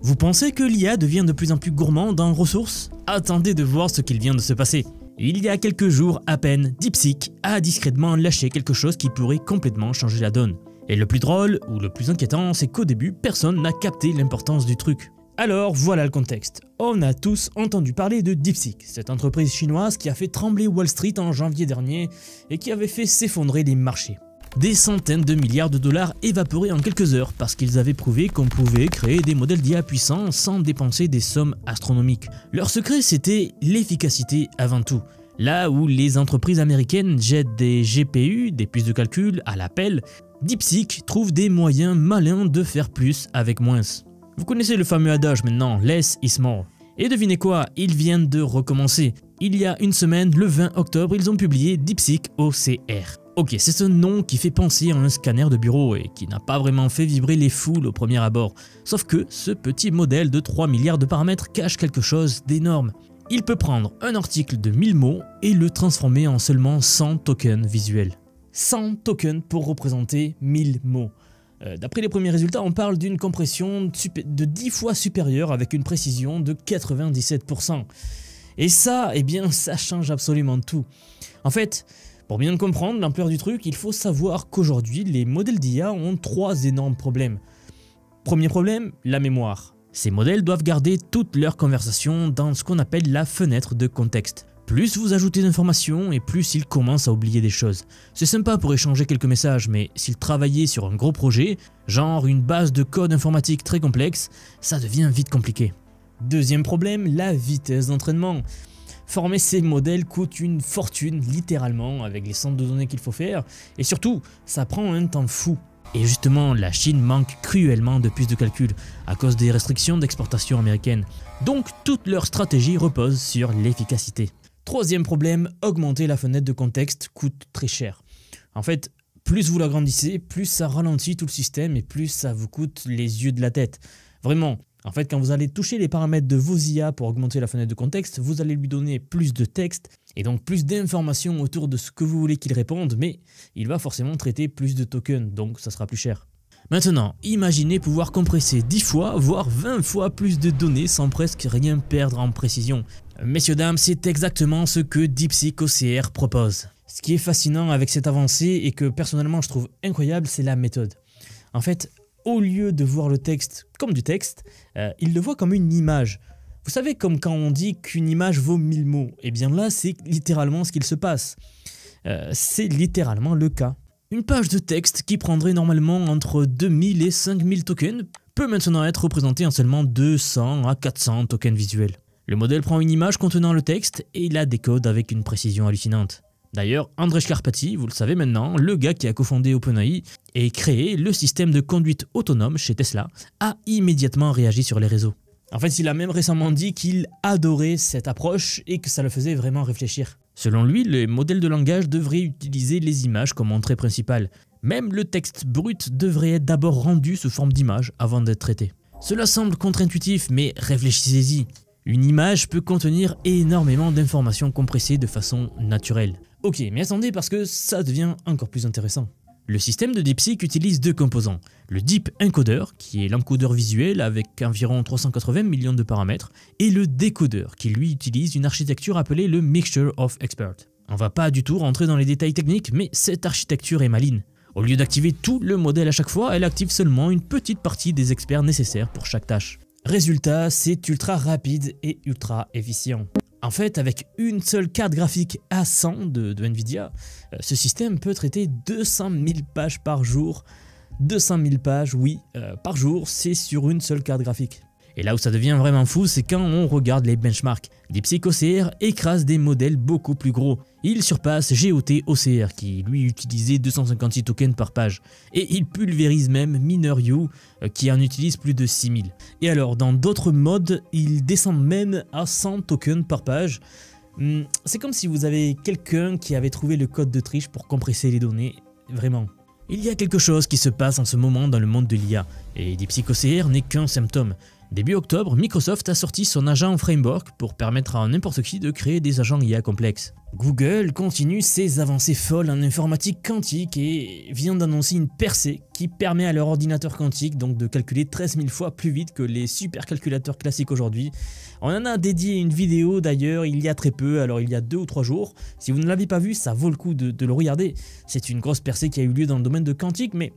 Vous pensez que l'IA devient de plus en plus gourmande en ressources? Attendez de voir ce qu'il vient de se passer. Il y a quelques jours à peine, DeepSeek a discrètement lâché quelque chose qui pourrait complètement changer la donne. Et le plus drôle, ou le plus inquiétant, c'est qu'au début, personne n'a capté l'importance du truc. Alors voilà le contexte. On a tous entendu parler de DeepSeek, cette entreprise chinoise qui a fait trembler Wall Street en janvier dernier et qui avait fait s'effondrer les marchés. Des centaines de milliards de dollars évaporés en quelques heures parce qu'ils avaient prouvé qu'on pouvait créer des modèles d'IA puissants sans dépenser des sommes astronomiques. Leur secret, c'était l'efficacité avant tout. Là où les entreprises américaines jettent des GPU, des puces de calcul, à l'appel, DeepSeek trouve des moyens malins de faire plus avec moins. Vous connaissez le fameux adage maintenant, less is more. Et devinez quoi, ils viennent de recommencer. Il y a une semaine, le 20 octobre, ils ont publié DeepSeek OCR. Ok, c'est ce nom qui fait penser à un scanner de bureau et qui n'a pas vraiment fait vibrer les foules au premier abord. Sauf que ce petit modèle de 3 milliards de paramètres cache quelque chose d'énorme. Il peut prendre un article de 1000 mots et le transformer en seulement 100 tokens visuels. 100 tokens pour représenter 1000 mots. D'après les premiers résultats, on parle d'une compression de 10 fois supérieure avec une précision de 97%. Et ça, eh bien, ça change absolument tout. En fait, pour bien comprendre l'ampleur du truc, il faut savoir qu'aujourd'hui, les modèles d'IA ont 3 énormes problèmes. Premier problème, la mémoire. Ces modèles doivent garder toutes leurs conversations dans ce qu'on appelle la fenêtre de contexte. Plus vous ajoutez d'informations et plus ils commencent à oublier des choses. C'est sympa pour échanger quelques messages, mais s'ils travaillaient sur un gros projet, genre une base de code informatique très complexe, ça devient vite compliqué. Deuxième problème, la vitesse d'entraînement. Former ces modèles coûte une fortune, littéralement, avec les centres de données qu'il faut faire, et surtout, ça prend un temps fou. Et justement, la Chine manque cruellement de puces de calcul à cause des restrictions d'exportation américaines. Donc, toute leur stratégie repose sur l'efficacité. Troisième problème, augmenter la fenêtre de contexte coûte très cher. En fait, plus vous l'agrandissez, plus ça ralentit tout le système et plus ça vous coûte les yeux de la tête. Vraiment. En fait, quand vous allez toucher les paramètres de vos IA pour augmenter la fenêtre de contexte, vous allez lui donner plus de texte et donc plus d'informations autour de ce que vous voulez qu'il réponde, mais il va forcément traiter plus de tokens, donc ça sera plus cher. Maintenant, imaginez pouvoir compresser 10 fois, voire 20 fois plus de données sans presque rien perdre en précision. Messieurs, dames, c'est exactement ce que DeepSeek OCR propose. Ce qui est fascinant avec cette avancée et que personnellement je trouve incroyable, c'est la méthode. En fait, au lieu de voir le texte comme du texte, il le voit comme une image. Vous savez, comme quand on dit qu'une image vaut 1000 mots, et bien là c'est littéralement ce qu'il se passe. C'est littéralement le cas. Une page de texte qui prendrait normalement entre 2000 et 5000 tokens peut maintenant être représentée en seulement 200 à 400 tokens visuels. Le modèle prend une image contenant le texte et la décode avec une précision hallucinante. D'ailleurs, Andrej Karpathy, vous le savez maintenant, le gars qui a cofondé OpenAI et créé le système de conduite autonome chez Tesla, a immédiatement réagi sur les réseaux. En fait, il a même récemment dit qu'il adorait cette approche et que ça le faisait vraiment réfléchir. Selon lui, les modèles de langage devraient utiliser les images comme entrée principale. Même le texte brut devrait être d'abord rendu sous forme d'image avant d'être traité. Cela semble contre-intuitif, mais réfléchissez-y. Une image peut contenir énormément d'informations compressées de façon naturelle. Ok, mais attendez parce que ça devient encore plus intéressant. Le système de DeepSeek utilise 2 composants. Le Deep Encoder, qui est l'encodeur visuel avec environ 380 millions de paramètres, et le décodeur, qui lui utilise une architecture appelée le Mixture of Experts. On va pas du tout rentrer dans les détails techniques, mais cette architecture est maligne. Au lieu d'activer tout le modèle à chaque fois, elle active seulement une petite partie des experts nécessaires pour chaque tâche. Résultat, c'est ultra rapide et ultra efficient. En fait, avec une seule carte graphique A100 de Nvidia, ce système peut traiter 200 000 pages par jour. 200 000 pages, oui, par jour, c'est sur une seule carte graphique. Et là où ça devient vraiment fou, c'est quand on regarde les benchmarks. DeepSeek OCR écrase des modèles beaucoup plus gros. Il surpasse GOT OCR qui lui utilisait 256 tokens par page. Et il pulvérise même MineurU qui en utilise plus de 6000. Et alors dans d'autres modes, il descend même à 100 tokens par page. C'est comme si vous avez quelqu'un qui avait trouvé le code de triche pour compresser les données. Vraiment. Il y a quelque chose qui se passe en ce moment dans le monde de l'IA, et DeepSeek OCR n'est qu'un symptôme. Début octobre, Microsoft a sorti son agent Framework pour permettre à n'importe qui de créer des agents IA complexes. Google continue ses avancées folles en informatique quantique et vient d'annoncer une percée qui permet à leur ordinateur quantique donc de calculer 13 000 fois plus vite que les supercalculateurs classiques aujourd'hui. On en a dédié une vidéo d'ailleurs il y a très peu, alors il y a 2 ou 3 jours. Si vous ne l'avez pas vu, ça vaut le coup de le regarder. C'est une grosse percée qui a eu lieu dans le domaine de quantique, mais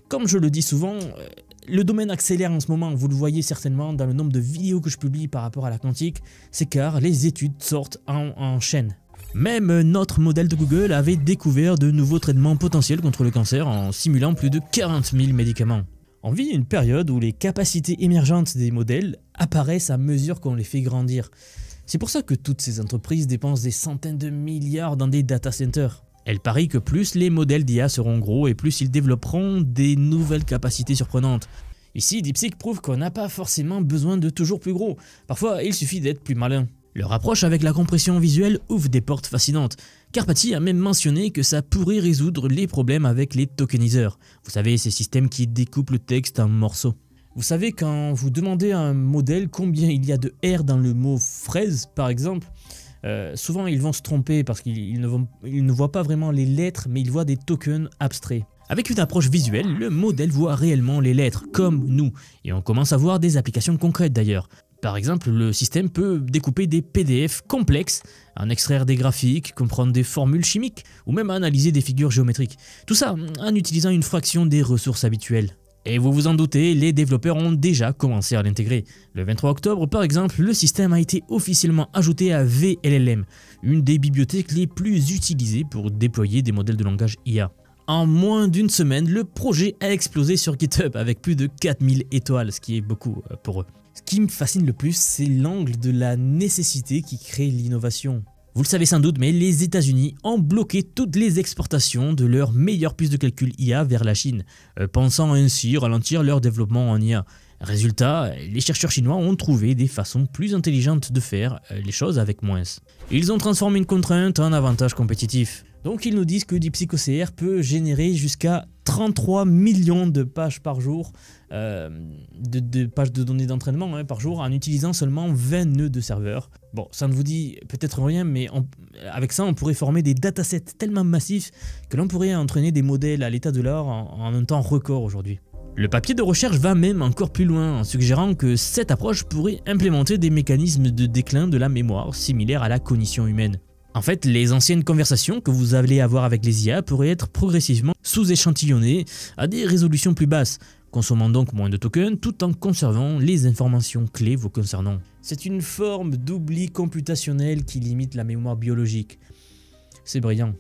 comme je le dis souvent, le domaine accélère en ce moment, vous le voyez certainement dans le nombre de vidéos que je publie par rapport à la quantique, c'est car les études sortent en chaîne. Même notre modèle de Google avait découvert de nouveaux traitements potentiels contre le cancer en simulant plus de 40 000 médicaments. On vit une période où les capacités émergentes des modèles apparaissent à mesure qu'on les fait grandir. C'est pour ça que toutes ces entreprises dépensent des centaines de milliards dans des data centers. Elles parient que plus les modèles d'IA seront gros et plus ils développeront des nouvelles capacités surprenantes. Ici, DeepSeek prouve qu'on n'a pas forcément besoin de toujours plus gros. Parfois, il suffit d'être plus malin. Leur approche avec la compression visuelle ouvre des portes fascinantes. Karpathy a même mentionné que ça pourrait résoudre les problèmes avec les tokeniseurs. Vous savez, ces systèmes qui découpent le texte en morceaux. Vous savez, quand vous demandez à un modèle combien il y a de R dans le mot fraise, par exemple, souvent ils vont se tromper parce qu'ils ne voient pas vraiment les lettres, mais ils voient des tokens abstraits. Avec une approche visuelle, le modèle voit réellement les lettres, comme nous, et on commence à voir des applications concrètes d'ailleurs. Par exemple, le système peut découper des PDF complexes, en extraire des graphiques, comprendre des formules chimiques, ou même analyser des figures géométriques. Tout ça en utilisant une fraction des ressources habituelles. Et vous vous en doutez, les développeurs ont déjà commencé à l'intégrer. Le 23 octobre, par exemple, le système a été officiellement ajouté à VLLM, une des bibliothèques les plus utilisées pour déployer des modèles de langage IA. En moins d'une semaine, le projet a explosé sur GitHub avec plus de 4000 étoiles, ce qui est beaucoup pour eux. Ce qui me fascine le plus, c'est l'angle de la nécessité qui crée l'innovation. Vous le savez sans doute, mais les États-Unis ont bloqué toutes les exportations de leurs meilleures puces de calcul IA vers la Chine, pensant ainsi ralentir leur développement en IA. Résultat, les chercheurs chinois ont trouvé des façons plus intelligentes de faire les choses avec moins. Ils ont transformé une contrainte en avantage compétitif. Donc ils nous disent que DeepSeek OCR peut générer jusqu'à 33 millions de pages par jour, de pages de données d'entraînement par jour, en utilisant seulement 20 nœuds de serveurs. Bon, ça ne vous dit peut-être rien, mais avec ça on pourrait former des datasets tellement massifs que l'on pourrait entraîner des modèles à l'état de l'art en un temps record aujourd'hui. Le papier de recherche va même encore plus loin en suggérant que cette approche pourrait implémenter des mécanismes de déclin de la mémoire similaires à la cognition humaine. En fait, les anciennes conversations que vous allez avoir avec les IA pourraient être progressivement sous-échantillonnées à des résolutions plus basses, consommant donc moins de tokens tout en conservant les informations clés vous concernant. C'est une forme d'oubli computationnel qui limite la mémoire biologique. C'est brillant.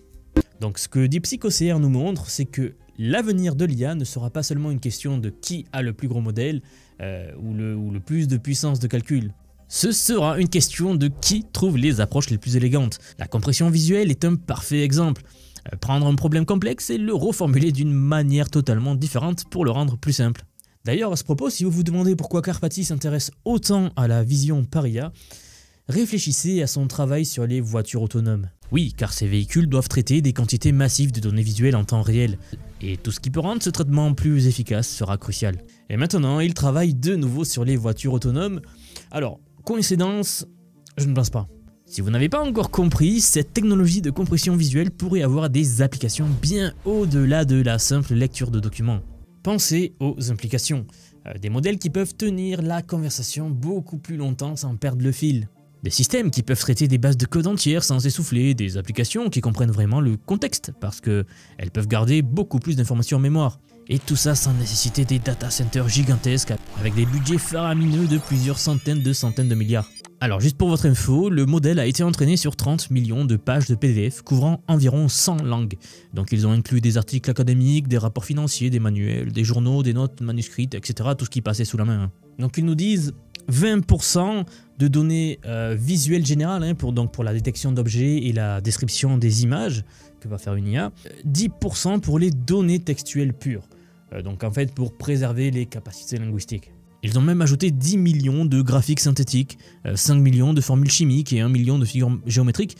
Donc ce que DeepSeek OCR nous montre, c'est que l'avenir de l'IA ne sera pas seulement une question de qui a le plus gros modèle ou le plus de puissance de calcul. Ce sera une question de qui trouve les approches les plus élégantes. La compression visuelle est un parfait exemple. Prendre un problème complexe et le reformuler d'une manière totalement différente pour le rendre plus simple. D'ailleurs, à ce propos, si vous vous demandez pourquoi Karpathy s'intéresse autant à la vision par IA, réfléchissez à son travail sur les voitures autonomes. Oui, car ces véhicules doivent traiter des quantités massives de données visuelles en temps réel. Et tout ce qui peut rendre ce traitement plus efficace sera crucial. Et maintenant, il travaille de nouveau sur les voitures autonomes. Alors, coïncidence, je ne pense pas. Si vous n'avez pas encore compris, cette technologie de compression visuelle pourrait avoir des applications bien au-delà de la simple lecture de documents. Pensez aux implications. Des modèles qui peuvent tenir la conversation beaucoup plus longtemps sans perdre le fil. Des systèmes qui peuvent traiter des bases de code entières sans essouffler, des applications qui comprennent vraiment le contexte parce qu'elles peuvent garder beaucoup plus d'informations en mémoire. Et tout ça sans nécessiter des data centers gigantesques avec des budgets faramineux de plusieurs centaines de milliards. Alors juste pour votre info, le modèle a été entraîné sur 30 millions de pages de PDF couvrant environ 100 langues. Donc ils ont inclus des articles académiques, des rapports financiers, des manuels, des journaux, des notes manuscrites, etc. Tout ce qui passait sous la main. Donc ils nous disent 20% de données visuelles générales pour la détection d'objets et la description des images que va faire une IA, 10% pour les données textuelles pures, donc en fait pour préserver les capacités linguistiques. Ils ont même ajouté 10 millions de graphiques synthétiques, 5 millions de formules chimiques et 1 million de figures géométriques,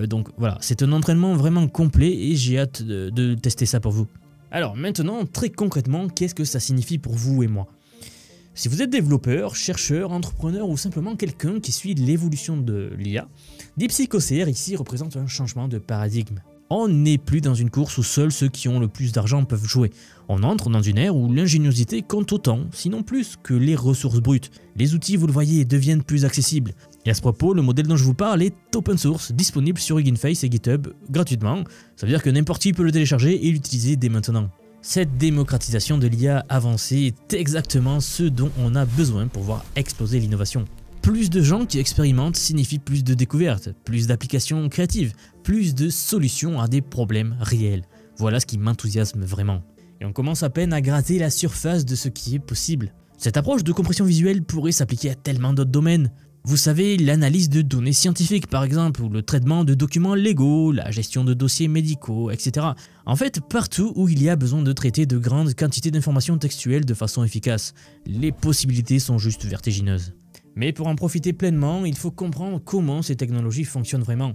donc voilà, c'est un entraînement vraiment complet et j'ai hâte de tester ça pour vous. Alors maintenant, très concrètement, qu'est-ce que ça signifie pour vous et moi ? Si vous êtes développeur, chercheur, entrepreneur ou simplement quelqu'un qui suit l'évolution de l'IA, DeepSeek OCR ici représente un changement de paradigme. On n'est plus dans une course où seuls ceux qui ont le plus d'argent peuvent jouer. On entre dans une ère où l'ingéniosité compte autant, sinon plus, que les ressources brutes. Les outils, vous le voyez, deviennent plus accessibles. Et à ce propos, le modèle dont je vous parle est open source, disponible sur Hugging Face et GitHub gratuitement. Ça veut dire que n'importe qui peut le télécharger et l'utiliser dès maintenant. Cette démocratisation de l'IA avancée est exactement ce dont on a besoin pour voir exploser l'innovation. Plus de gens qui expérimentent signifie plus de découvertes, plus d'applications créatives, plus de solutions à des problèmes réels. Voilà ce qui m'enthousiasme vraiment. Et on commence à peine à gratter la surface de ce qui est possible. Cette approche de compression visuelle pourrait s'appliquer à tellement d'autres domaines. Vous savez, l'analyse de données scientifiques par exemple, ou le traitement de documents légaux, la gestion de dossiers médicaux, etc. En fait, partout où il y a besoin de traiter de grandes quantités d'informations textuelles de façon efficace, les possibilités sont juste vertigineuses. Mais pour en profiter pleinement, il faut comprendre comment ces technologies fonctionnent vraiment.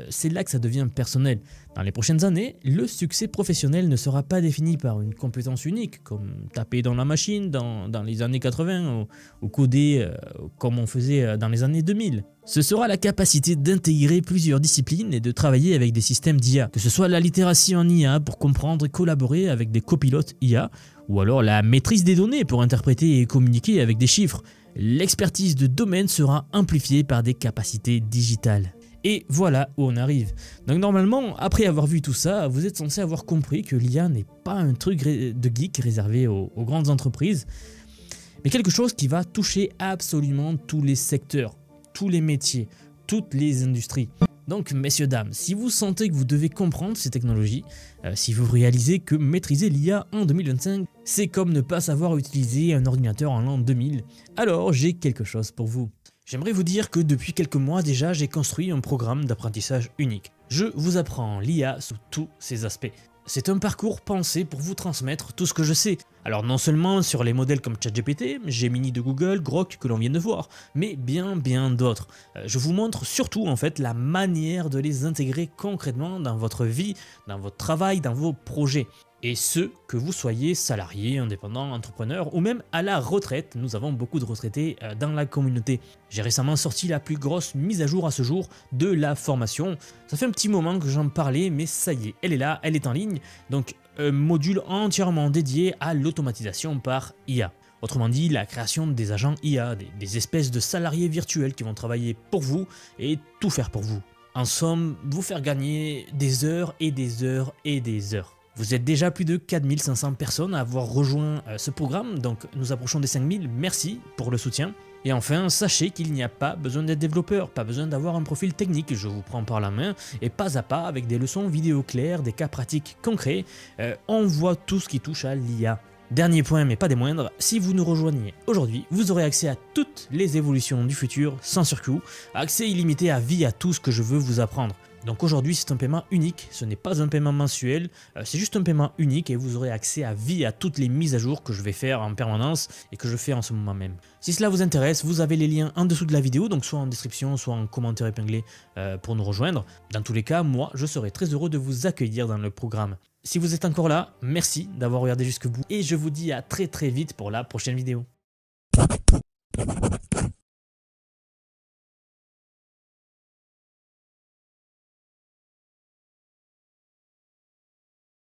C'est là que ça devient personnel. Dans les prochaines années, le succès professionnel ne sera pas défini par une compétence unique, comme taper dans la machine dans les années 80 ou coder comme on faisait dans les années 2000. Ce sera la capacité d'intégrer plusieurs disciplines et de travailler avec des systèmes d'IA, que ce soit la littératie en IA pour comprendre et collaborer avec des copilotes IA, ou alors la maîtrise des données pour interpréter et communiquer avec des chiffres. L'expertise de domaine sera amplifiée par des capacités digitales. Et voilà où on arrive. Donc normalement, après avoir vu tout ça, vous êtes censé avoir compris que l'IA n'est pas un truc de geek réservé aux grandes entreprises, mais quelque chose qui va toucher absolument tous les secteurs, tous les métiers, toutes les industries. Donc messieurs, dames, si vous sentez que vous devez comprendre ces technologies, si vous réalisez que maîtriser l'IA en 2025, c'est comme ne pas savoir utiliser un ordinateur en l'an 2000, alors j'ai quelque chose pour vous. J'aimerais vous dire que depuis quelques mois déjà, j'ai construit un programme d'apprentissage unique. Je vous apprends l'IA sous tous ses aspects. C'est un parcours pensé pour vous transmettre tout ce que je sais. Alors non seulement sur les modèles comme ChatGPT, Gemini de Google, Grok que l'on vient de voir, mais bien d'autres. Je vous montre surtout en fait la manière de les intégrer concrètement dans votre vie, dans votre travail, dans vos projets. Et ce, que vous soyez salarié, indépendant, entrepreneur ou même à la retraite, nous avons beaucoup de retraités dans la communauté. J'ai récemment sorti la plus grosse mise à jour à ce jour de la formation. Ça fait un petit moment que j'en parlais, mais ça y est, elle est là, elle est en ligne. Donc un module entièrement dédié à l'automatisation par IA. Autrement dit, la création des agents IA, des espèces de salariés virtuels qui vont travailler pour vous et tout faire pour vous. En somme, vous faire gagner des heures et des heures et des heures. Vous êtes déjà plus de 4500 personnes à avoir rejoint ce programme, donc nous approchons des 5000, merci pour le soutien. Et enfin, sachez qu'il n'y a pas besoin d'être développeur, pas besoin d'avoir un profil technique, je vous prends par la main, et pas à pas avec des leçons vidéo claires, des cas pratiques concrets, on voit tout ce qui touche à l'IA. Dernier point mais pas des moindres, si vous nous rejoignez aujourd'hui, vous aurez accès à toutes les évolutions du futur sans surcoût, accès illimité à vie à tout ce que je veux vous apprendre. Donc aujourd'hui c'est un paiement unique, ce n'est pas un paiement mensuel, c'est juste un paiement unique et vous aurez accès à vie à toutes les mises à jour que je vais faire en permanence et que je fais en ce moment même. Si cela vous intéresse, vous avez les liens en dessous de la vidéo, donc soit en description, soit en commentaire épinglé pour nous rejoindre. Dans tous les cas, moi je serai très heureux de vous accueillir dans le programme. Si vous êtes encore là, merci d'avoir regardé jusqu'au bout et je vous dis à très vite pour la prochaine vidéo.